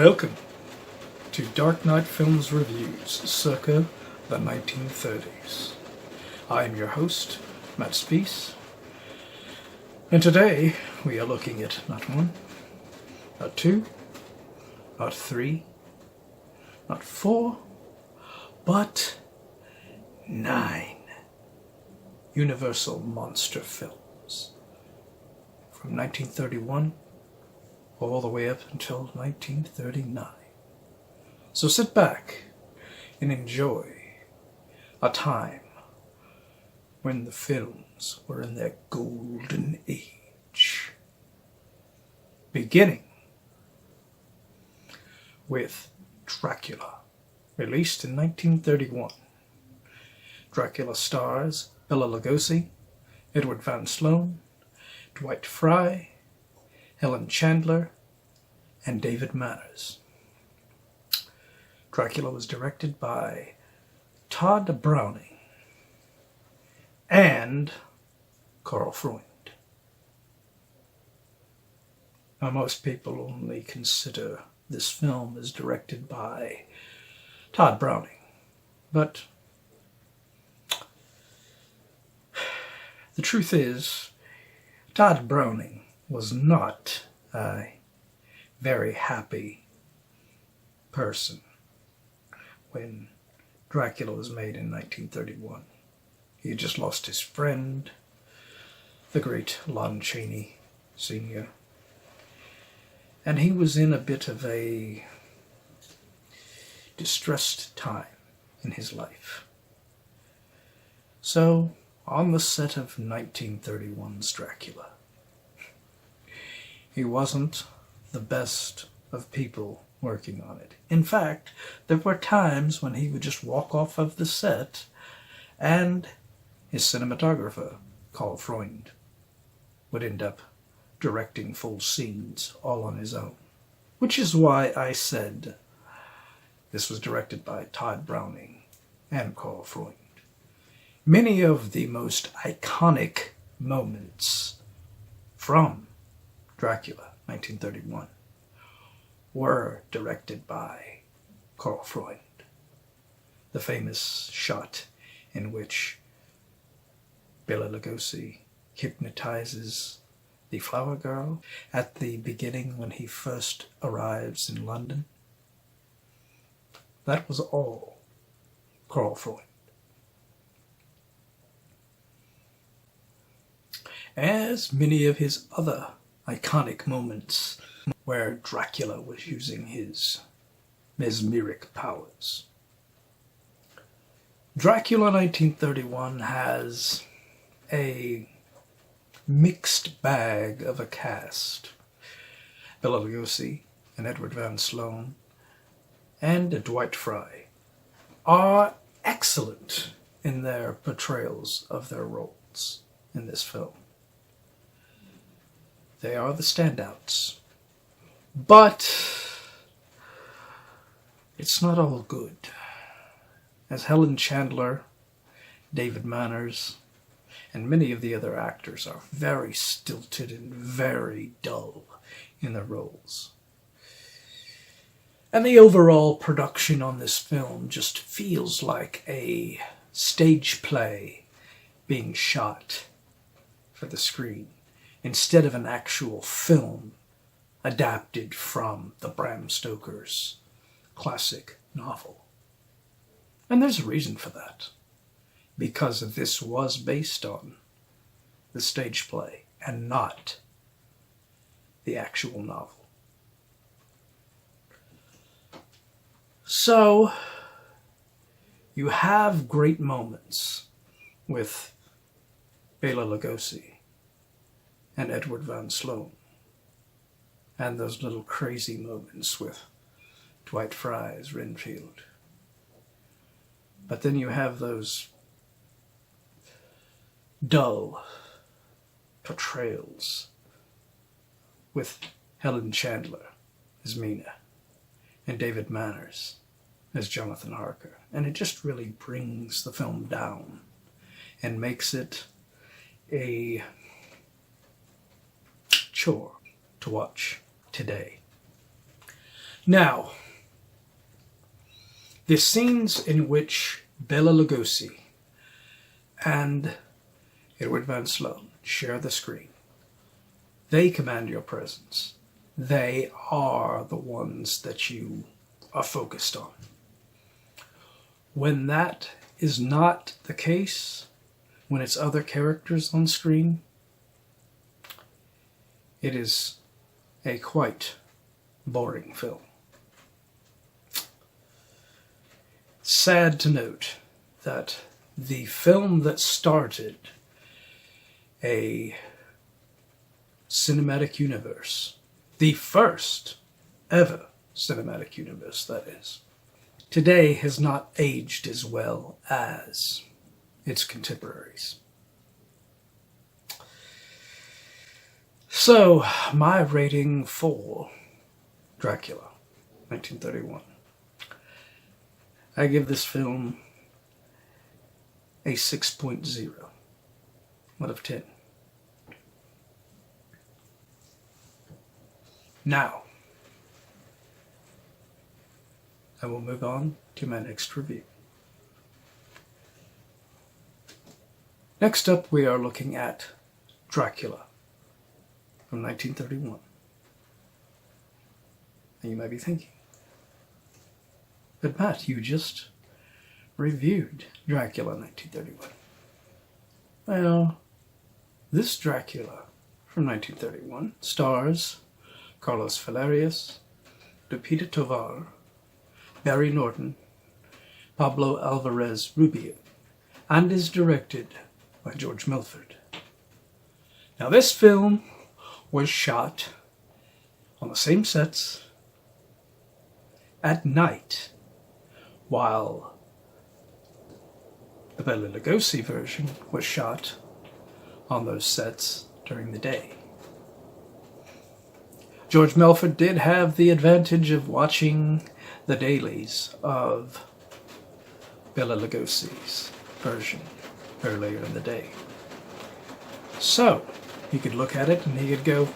Welcome to Dark Knight Films Reviews, circa the 1930s. I am your host, Matt Spease, and today we are looking at not one, not two, not three, not four, but 9 Universal monster films from 1931 all the way up until 1939. So sit back and enjoy a time when the films were in their golden age. Beginning with Dracula, released in 1931. Dracula stars Bela Lugosi, Edward Van Sloan, Dwight Frye, Helen Chandler, and David Manners. Dracula was directed by Tod Browning and Karl Freund. Now, most people only consider this film as directed by Tod Browning, but the truth is, Tod Browning was not a very happy person when Dracula was made in 1931. He had just lost his friend, the great Lon Chaney Sr., and he was in a bit of a distressed time in his life. So, on the set of 1931's Dracula, he wasn't the best of people working on it. In fact, there were times when he would just walk off of the set and his cinematographer, Karl Freund, would end up directing full scenes all on his own. Which is why I said this was directed by Tod Browning and Karl Freund. Many of the most iconic moments from Dracula, 1931, were directed by Karl Freund. The famous shot in which Bela Lugosi hypnotizes the flower girl at the beginning when he first arrives in London. That was all Karl Freund. As many of his other iconic moments where Dracula was using his mesmeric powers. Dracula 1931 has a mixed bag of a cast. Bela Lugosi and Edward Van Sloan and Dwight Frye are excellent in their portrayals of their roles in this film. They are the standouts. But it's not all good. As Helen Chandler, David Manners, and many of the other actors are very stilted and very dull in their roles. And the overall production on this film just feels like a stage play being shot for the screen, instead of an actual film adapted from the Bram Stoker's classic novel. And there's a reason for that, because this was based on the stage play and not the actual novel. So, you have great moments with Bela Lugosi and Edward Van Sloan, and those little crazy moments with Dwight Frye as Renfield. But then you have those dull portrayals with Helen Chandler as Mina and David Manners as Jonathan Harker. And it just really brings the film down and makes it a chore to watch today. Now, the scenes in which Bela Lugosi and Edward Van Sloan share the screen, they command your presence. They are the ones that you are focused on. When that is not the case, when it's other characters on screen, it is a quite boring film. Sad to note that the film that started a cinematic universe, the first ever cinematic universe, that is, today has not aged as well as its contemporaries. So, my rating for Dracula, 1931. I give this film a 6.0 out of 10. Now, I will move on to my next review. Next up, we are looking at Dracula from 1931. And you may be thinking, but Matt, you just reviewed Dracula 1931. Well, this Dracula from 1931 stars Carlos Villarías, Lupita Tovar, Barry Norton, Pablo Alvarez Rubio, and is directed by George Melford. Now, this film was shot on the same sets at night, while the Bela Lugosi version was shot on those sets during the day. George Melford did have the advantage of watching the dailies of Bela Lugosi's version earlier in the day. So, he could look at it and he could go,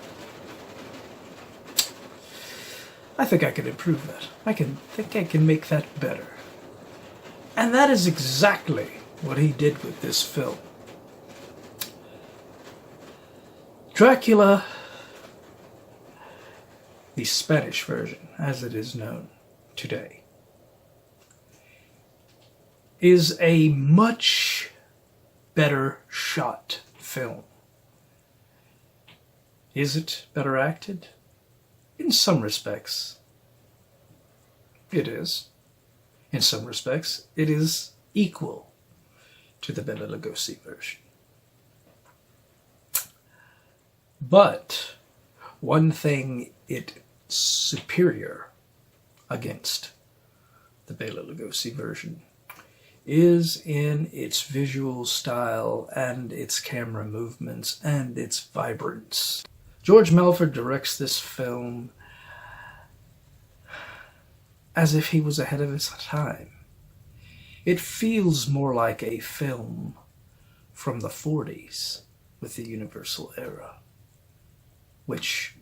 I think I can improve that. I think I can make that better. And that is exactly what he did with this film. Dracula, the Spanish version, as it is known today, is a much better shot film. Is it better acted? In some respects, it is. In some respects, it is equal to the Bela Lugosi version. But one thing it's superior against the Bela Lugosi version is in its visual style and its camera movements and its vibrance. George Melford directs this film as if he was ahead of his time. It feels more like a film from the 40s with the Universal era, which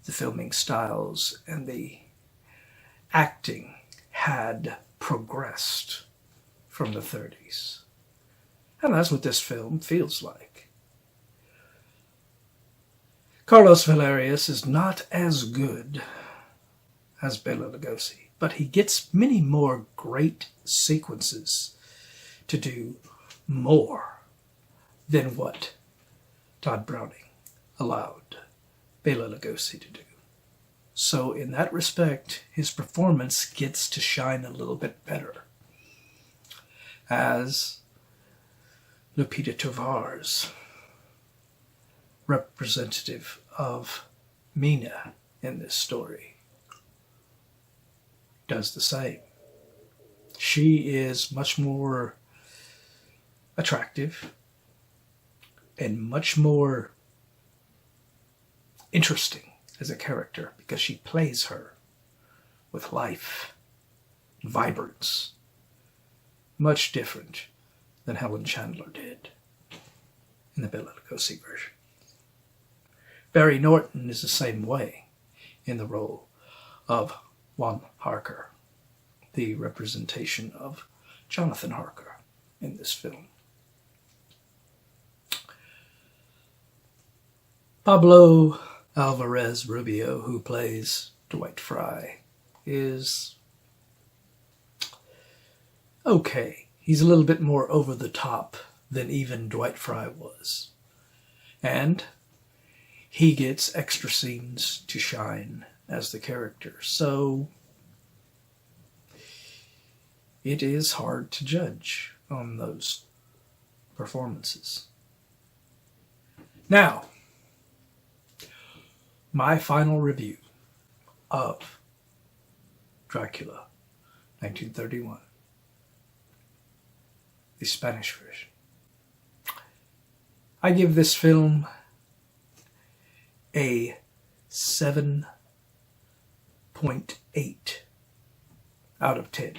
the filming styles and the acting had progressed from the 30s. And that's what this film feels like. Carlos Villarías is not as good as Bela Lugosi, but he gets many more great sequences to do more than what Todd Browning allowed Bela Lugosi to do. So in that respect, his performance gets to shine a little bit better as Lupita Tovar's representative of Mina in this story does the same. She is much more attractive and much more interesting as a character because she plays her with life, vibrance, much different than Helen Chandler did in the Bela Lugosi version. Barry Norton is the same way in the role of von Harker, the representation of Jonathan Harker in this film. Pablo Alvarez Rubio, who plays Dwight Frye, is okay. He's a little bit more over the top than even Dwight Frye was. And he gets extra scenes to shine as the character. So it is hard to judge on those performances. Now, my final review of Dracula, 1931, the Spanish version. I give this film a 7.8 out of 10.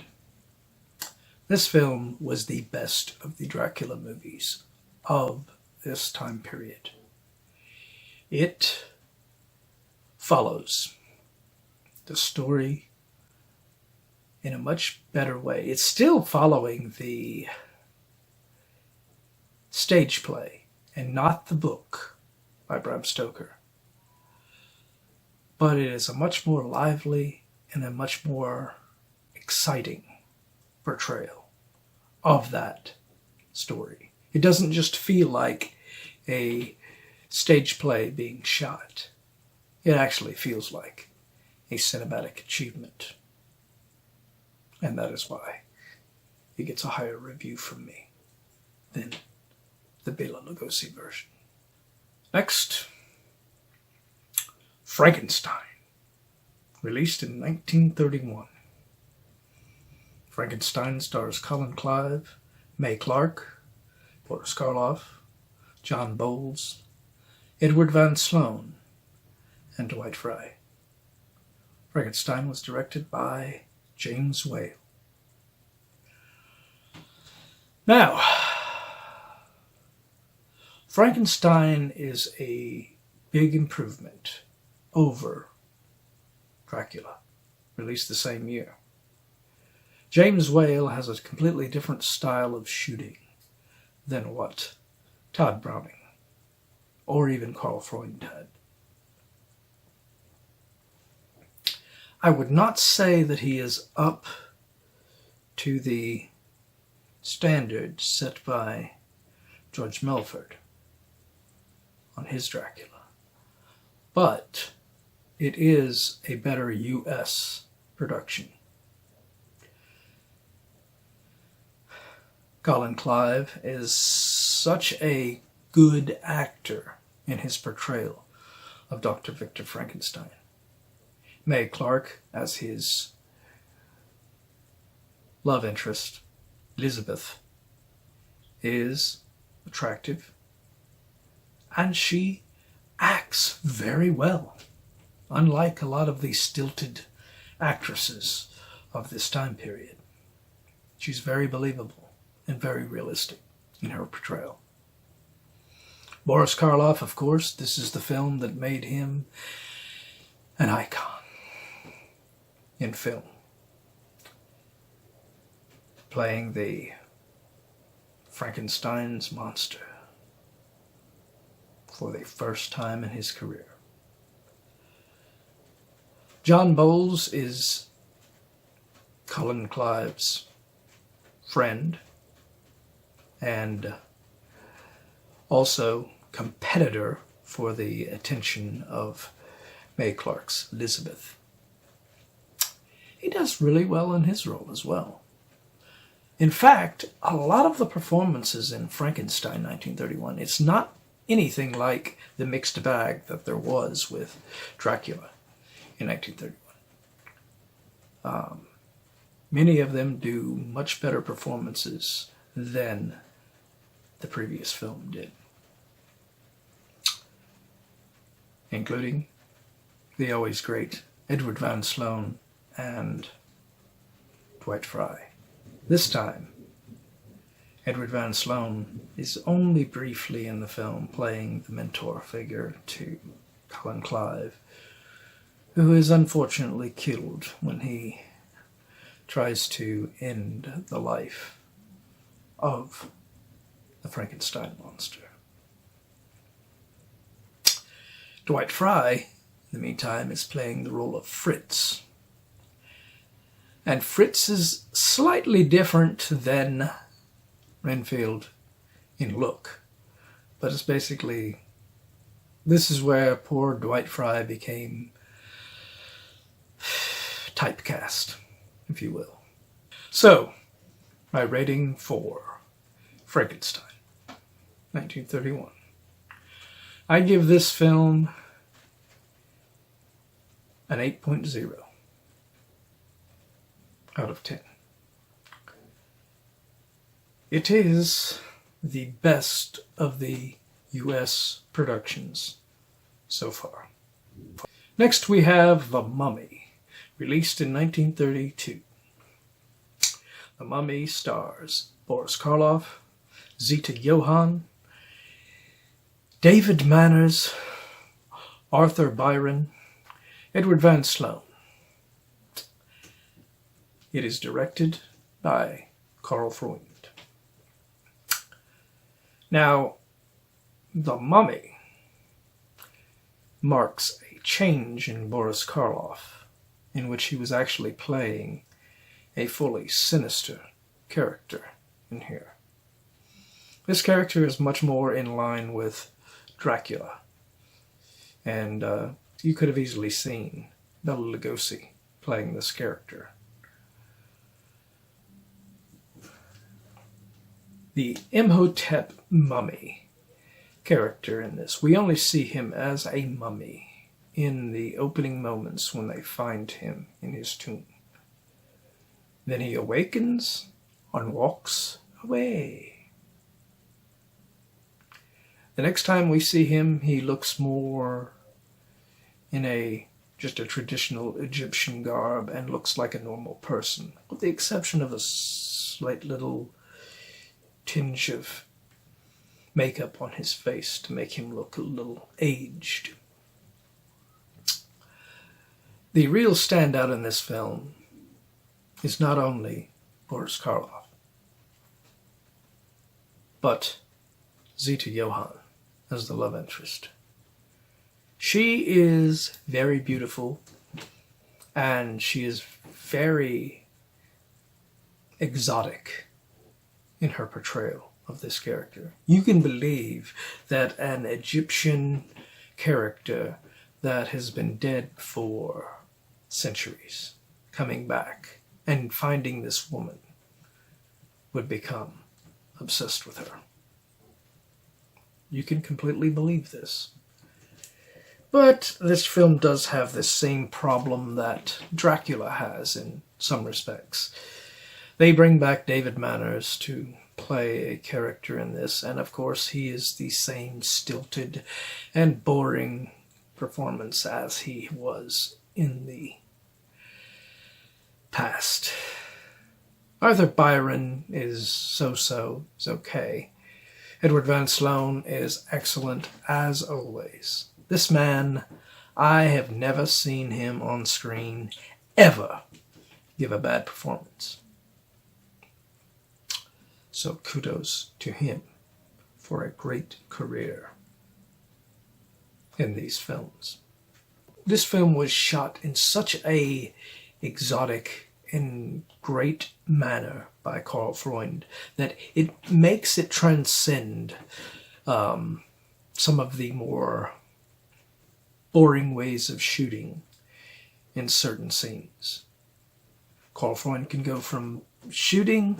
This film was the best of the Dracula movies of this time period. It follows the story in a much better way. It's still following the stage play and not the book by Bram Stoker. But it is a much more lively and a much more exciting portrayal of that story. It doesn't just feel like a stage play being shot. It actually feels like a cinematic achievement. And that is why it gets a higher review from me than the Bela Lugosi version. Next, Frankenstein, released in 1931. Frankenstein stars Colin, Clive, May Clarke, Boris Karloff, John Boles, Edward Van Sloan, and Dwight Frye. Frankenstein was directed by James Whale. Now, Frankenstein is a big improvement over Dracula, released the same year. James Whale has a completely different style of shooting than what Todd Browning or even Carl Freund had. I would not say that he is up to the standard set by George Melford on his Dracula, but it is a better U.S. production. Colin Clive is such a good actor in his portrayal of Dr. Victor Frankenstein. May Clarke as his love interest, Elizabeth, is attractive, and she acts very well, unlike a lot of the stilted actresses of this time period. She's very believable and very realistic in her portrayal. Boris Karloff, of course, this is the film that made him an icon in film, playing the Frankenstein's monster for the first time in his career. John Boles is Colin Clive's friend and also competitor for the attention of May Clarke's Elizabeth. He does really well in his role as well. In fact, a lot of the performances in Frankenstein 1931, it's not anything like the mixed bag that there was with Dracula in 1931. Many of them do much better performances than the previous film did, including the always great Edward Van Sloan and Dwight Frye. This time, Edward Van Sloan is only briefly in the film, playing the mentor figure to Colin Clive, who is unfortunately killed when he tries to end the life of the Frankenstein monster. Dwight Frye, in the meantime, is playing the role of Fritz. And Fritz is slightly different than Renfield in look. But it's basically, this is where poor Dwight Frye became typecast, if you will. So, my rating for Frankenstein, 1931. I give this film an 8.0 out of 10. It is the best of the U.S. productions so far. Next we have The Mummy, released in 1932. The Mummy stars Boris Karloff, Zita Johann, David Manners, Arthur Byron, Edward Van Sloan. It is directed by Karl Freund. Now, The Mummy marks a change in Boris Karloff, in which he was actually playing a fully sinister character in here. This character is much more in line with Dracula, and you could have easily seen Bela Lugosi playing this character. The Imhotep mummy character in this, we only see him as a mummy in the opening moments when they find him in his tomb. Then he awakens and walks away. The next time we see him, he looks more in just a traditional Egyptian garb and looks like a normal person, with the exception of a slight little tinge of makeup on his face to make him look a little aged. The real standout in this film is not only Boris Karloff, but Zita Johann as the love interest. She is very beautiful, and she is very exotic in her portrayal of this character. You can believe that an Egyptian character that has been dead for centuries, coming back and finding this woman, would become obsessed with her. You can completely believe this. But this film does have the same problem that Dracula has in some respects. They bring back David Manners to play a character in this, and of course he is the same stilted and boring performance as he was in the past. Arthur Byron is so-so, is okay. Edward Van Sloan is excellent as always. This man, I have never seen him on screen ever give a bad performance. So kudos to him for a great career in these films. This film was shot in such a exotic and great manner by Karl Freund that it makes it transcend some of the more boring ways of shooting in certain scenes. Karl Freund can go from shooting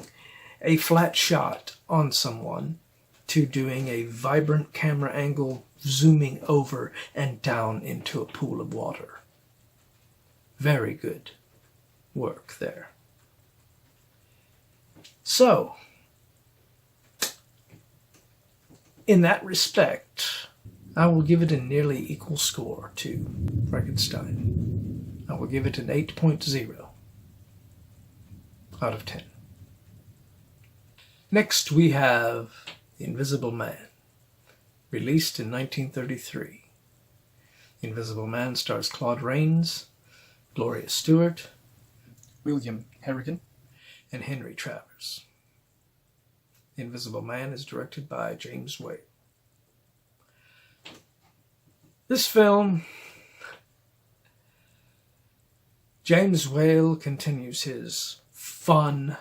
a flat shot on someone to doing a vibrant camera angle zooming over and down into a pool of water. Very good work there. So, in that respect, I will give it a nearly equal score to Frankenstein. I will give it an 8.0 out of 10. Next we have The Invisible Man, released in 1933. The The Invisible Man stars Claude Rains, Gloria Stuart, William Harrigan, and Henry Travers. The Invisible Man is directed by James Whale. This film, James Whale continues his fun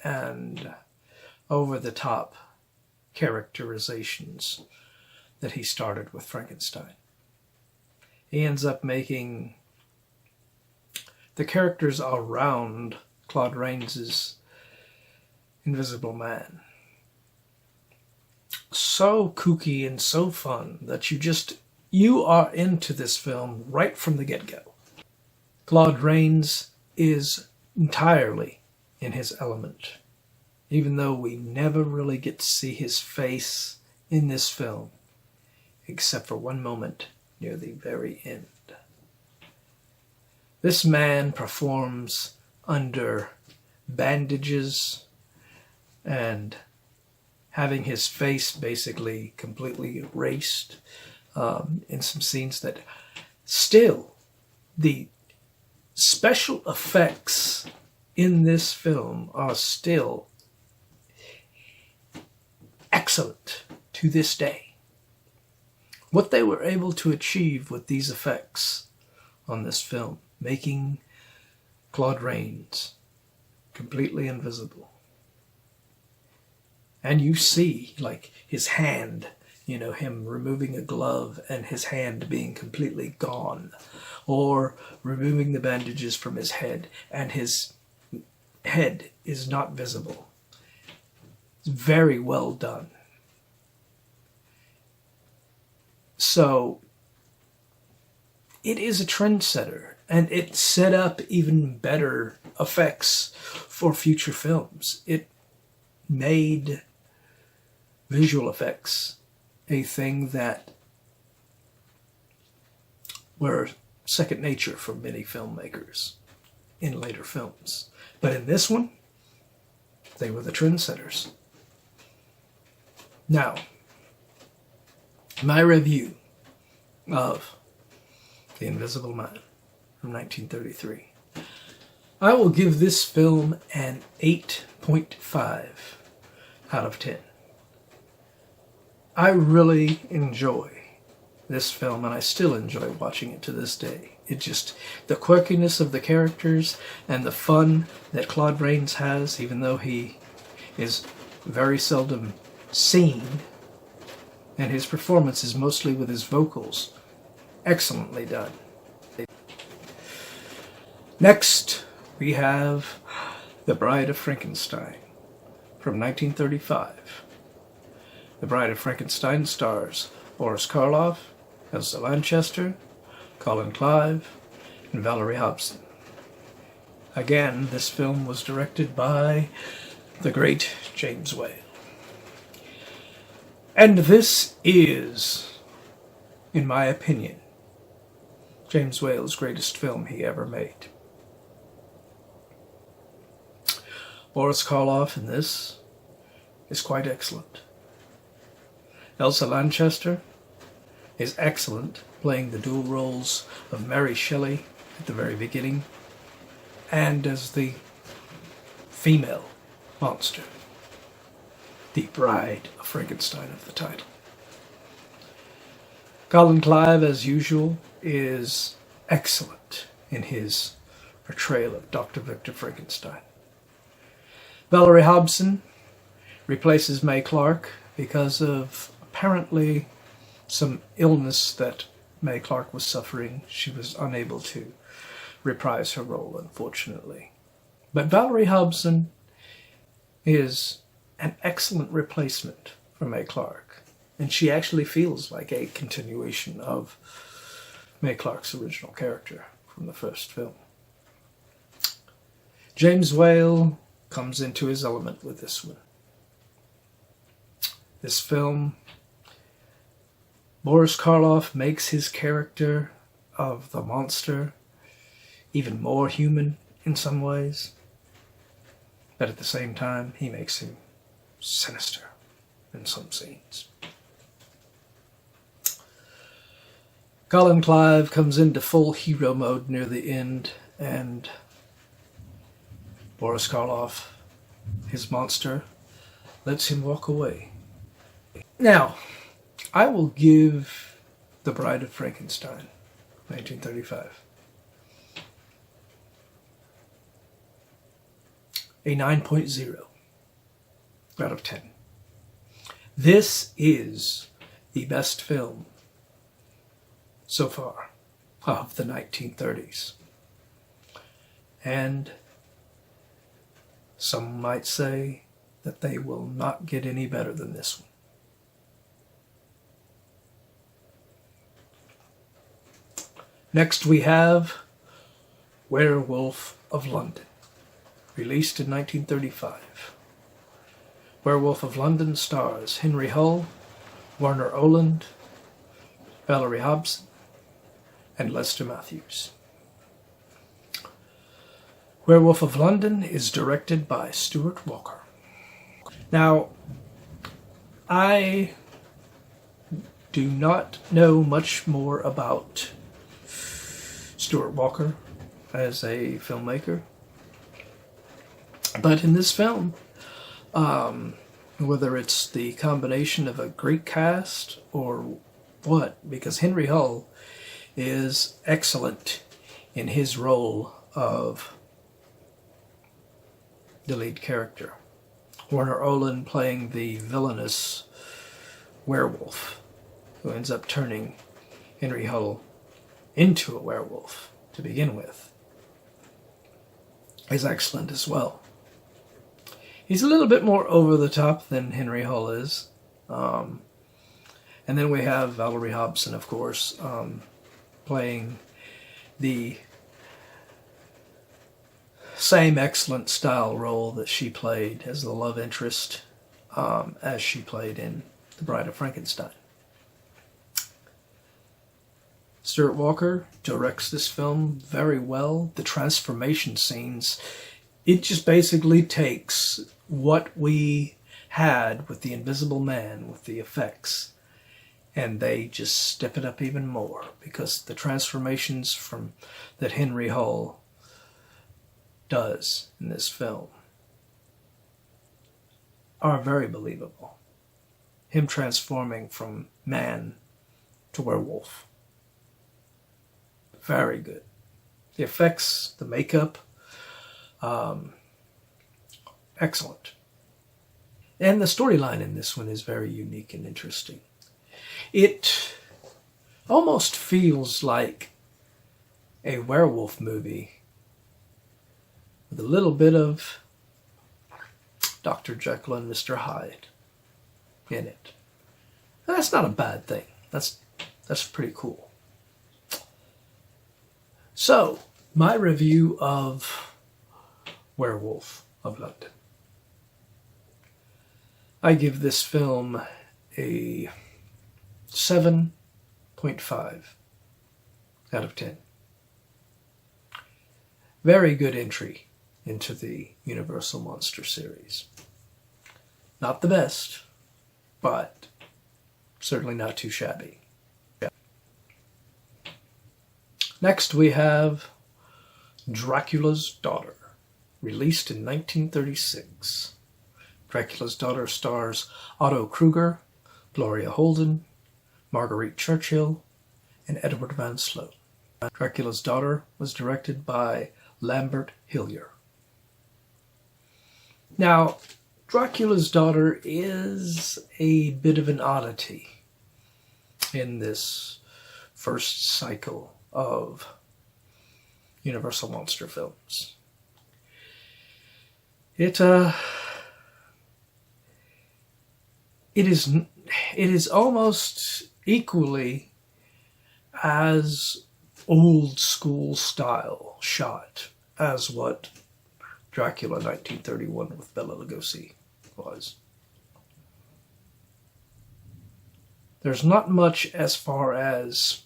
and over-the-top characterizations that he started with Frankenstein. He ends up making the characters around Claude Rains's Invisible Man so kooky and so fun that you are into this film right from the get-go. Claude Rains is entirely in his element, even though we never really get to see his face in this film, except for one moment near the very end. This man performs under bandages and having his face basically completely erased in some scenes that still, the special effects in this film are still excellent to this day. What they were able to achieve with these effects on this film, making Claude Rains completely invisible. And you see, like, his hand, him removing a glove and his hand being completely gone, or removing the bandages from his head and his head is not visible. It's very well done. So, it is a trendsetter, and it set up even better effects for future films. It made visual effects a thing that were second nature for many filmmakers in later films. But in this one, they were the trendsetters. Now, my review of The Invisible Man from 1933. I will give this film an 8.5 out of 10. I really enjoy this film, and I still enjoy watching it to this day. The quirkiness of the characters and the fun that Claude Rains has, even though he is very seldom seen, and his performance is mostly with his vocals. Excellently done. Next, we have The Bride of Frankenstein from 1935. The Bride of Frankenstein stars Boris Karloff, Elsa Lanchester, Colin Clive, and Valerie Hobson. Again, this film was directed by the great James Whale. And this is, in my opinion, James Whale's greatest film he ever made. Boris Karloff in this is quite excellent. Elsa Lanchester is excellent, playing the dual roles of Mary Shelley at the very beginning and as the female monster, the Bride of Frankenstein of the title. Colin Clive, as usual, is excellent in his portrayal of Dr. Victor Frankenstein. Valerie Hobson replaces May Clarke because of apparently some illness that May Clarke was suffering. She was unable to reprise her role, unfortunately. But Valerie Hobson is an excellent replacement for May Clarke, and she actually feels like a continuation of May Clarke's original character from the first film. James Whale comes into his element with this one. This film, Boris Karloff makes his character of the monster even more human in some ways, but at the same time he makes him sinister in some scenes. Colin Clive comes into full hero mode near the end, and Boris Karloff, his monster, lets him walk away. Now, I will give The Bride of Frankenstein, 1935, a 9.0 out of 10. This is the best film so far of the 1930s. And some might say that they will not get any better than this one. Next we have Werewolf of London, released in 1935. Werewolf of London stars Henry Hull, Warner Oland, Valerie Hobson, and Lester Matthews. Werewolf of London is directed by Stuart Walker. Now, I do not know much more about Stuart Walker as a filmmaker, but in this film, whether it's the combination of a great cast or what, because Henry Hull is excellent in his role of the lead character. Warner Oland playing the villainous werewolf who ends up turning Henry Hull into a werewolf to begin with is excellent as well. He's a little bit more over the top than Henry Hull is. And then we have Valerie Hobson, of course, playing the same excellent style role that she played as the love interest as she played in The Bride of Frankenstein. Stuart Walker directs this film very well. The transformation scenes, it just basically takes what we had with the Invisible Man, with the effects, and they just step it up even more, because the transformations that Henry Hull does in this film are very believable. Him transforming from man to werewolf. Very good. The effects, the makeup, excellent. And the storyline in this one is very unique and interesting. It almost feels like a werewolf movie with a little bit of Dr. Jekyll and Mr. Hyde in it. And that's not a bad thing. That's pretty cool. So, my review of Werewolf of London. I give this film a 7.5 out of 10. Very good entry into the Universal Monster series. Not the best, but certainly not too shabby. Next we have Dracula's Daughter, released in 1936. Dracula's Daughter stars Otto Kruger, Gloria Holden, Marguerite Churchill, and Edward Van Sloan. Dracula's Daughter was directed by Lambert Hillier. Now, Dracula's Daughter is a bit of an oddity in this first cycle of Universal Monster films. It is almost equally as old school style shot as what Dracula 1931 with Bela Lugosi was. There's not much as far as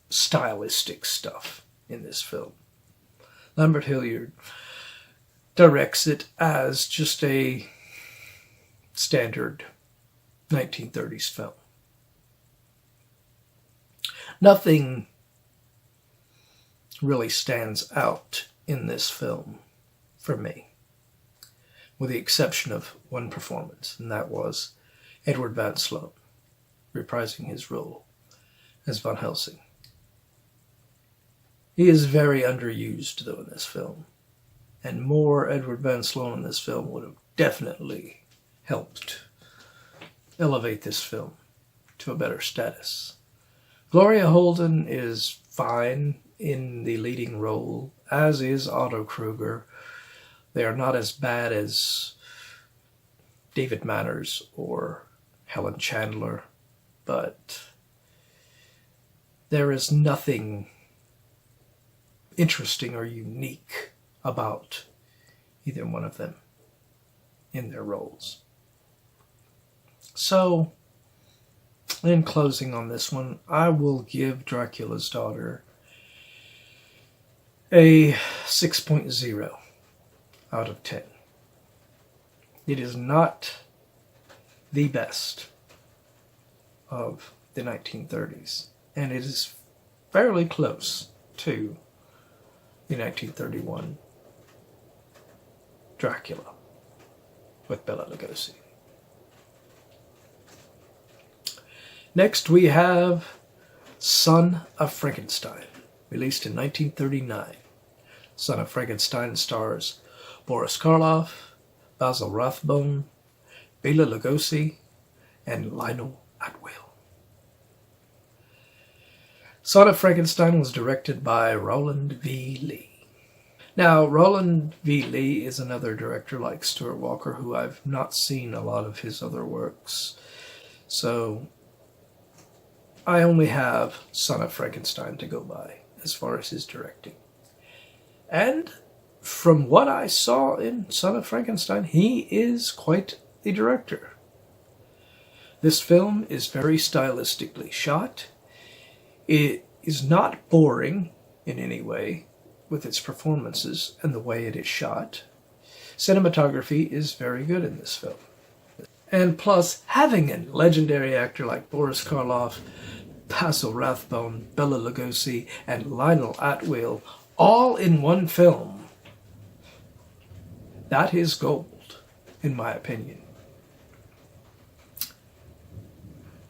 stylistic stuff in this film. Lambert Hilliard directs it as just a standard 1930s film. Nothing really stands out in this film for me, with the exception of one performance, and that was Edward Van Sloan reprising his role as Van Helsing. He is very underused, though, in this film, and more Edward Van Sloan in this film would have definitely helped elevate this film to a better status. Gloria Holden is fine in the leading role, as is Otto Kruger. They are not as bad as David Manners or Helen Chandler, but there is nothing interesting or unique about either one of them in their roles. So, in closing on this one, I will give Dracula's Daughter a 6.0 out of 10. It is not the best of the 1930s, and it is fairly close to the 1931 Dracula with Bela Lugosi. Next we have Son of Frankenstein, released in 1939. Son of Frankenstein stars Boris Karloff, Basil Rathbone, Bela Lugosi, and Lionel Atwill. Son of Frankenstein was directed by Roland V. Lee. Now, Roland V. Lee is another director like Stuart Walker who I've not seen a lot of his other works, so I only have Son of Frankenstein to go by as far as his directing. And from what I saw in Son of Frankenstein, he is quite the director. This film is very stylistically shot. It is not boring in any way with its performances and the way it is shot. Cinematography is very good in this film. And plus, having a legendary actor like Boris Karloff, Basil Rathbone, Bela Lugosi, and Lionel Atwill all in one film, that is gold, in my opinion.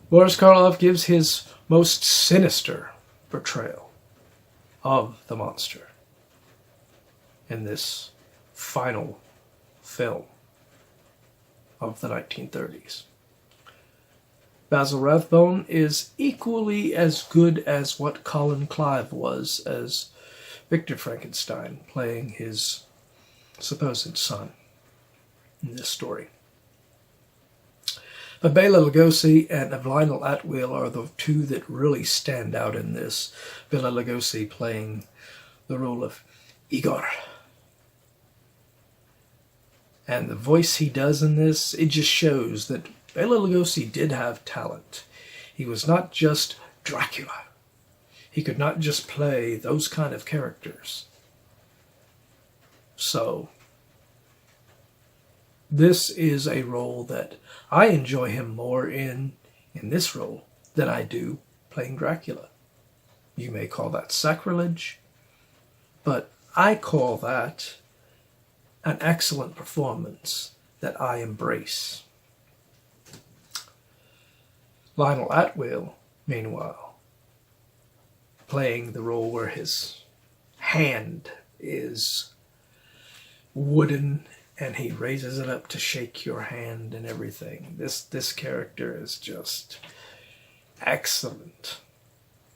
Boris Karloff gives his most sinister portrayal of the monster in this final film of the 1930s. Basil Rathbone is equally as good as what Colin Clive was as Victor Frankenstein, playing his supposed son in this story. But Bela Lugosi and Lionel Atwill are the two that really stand out in this. Bela Lugosi playing the role of Igor. And the voice he does in this, it just shows that Bela Lugosi did have talent. He was not just Dracula. He could not just play those kind of characters. So, this is a role that I enjoy him more in this role than I do playing Dracula. You may call that sacrilege, but I call that an excellent performance that I embrace. Lionel Atwill, meanwhile, playing the role where his hand is wooden and he raises it up to shake your hand and everything. This character is just excellent.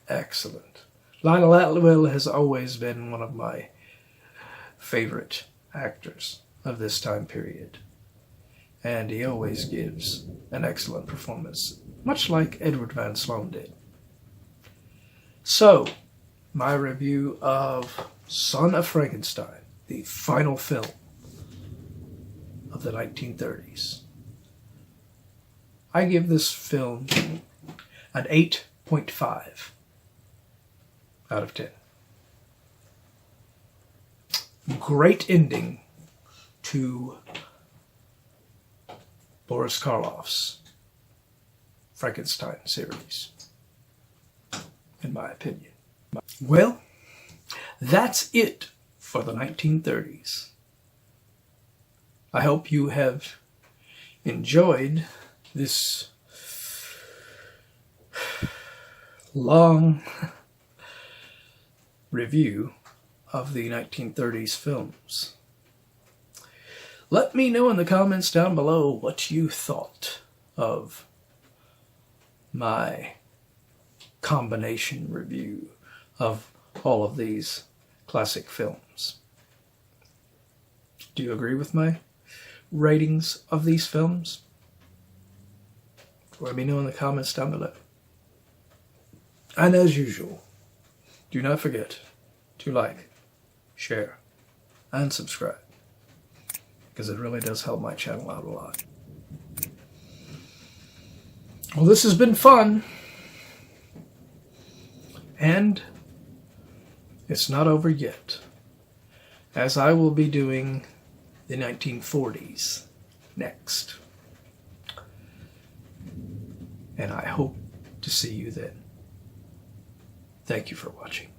Excellent. Lionel Atwill has always been one of my favorite actors of this time period. And he always gives an excellent performance, much like Edward Van Sloan did. So, my review of Son of Frankenstein, the final film of the 1930s. I give this film an 8.5 out of 10. Great ending to Boris Karloff's Frankenstein series. in my opinion. Well, that's it for the 1930s. I hope you have enjoyed this long review of the 1930s films. Let me know in the comments down below what you thought of my combination review of all of these classic films. Do you agree with my ratings of these films? Let me know in the comments down below. And as usual, do not forget to like, share, and subscribe, because it really does help my channel out a lot. Well, this has been fun, and it's not over yet, as I will be doing the 1940s next. And I hope to see you then. Thank you for watching.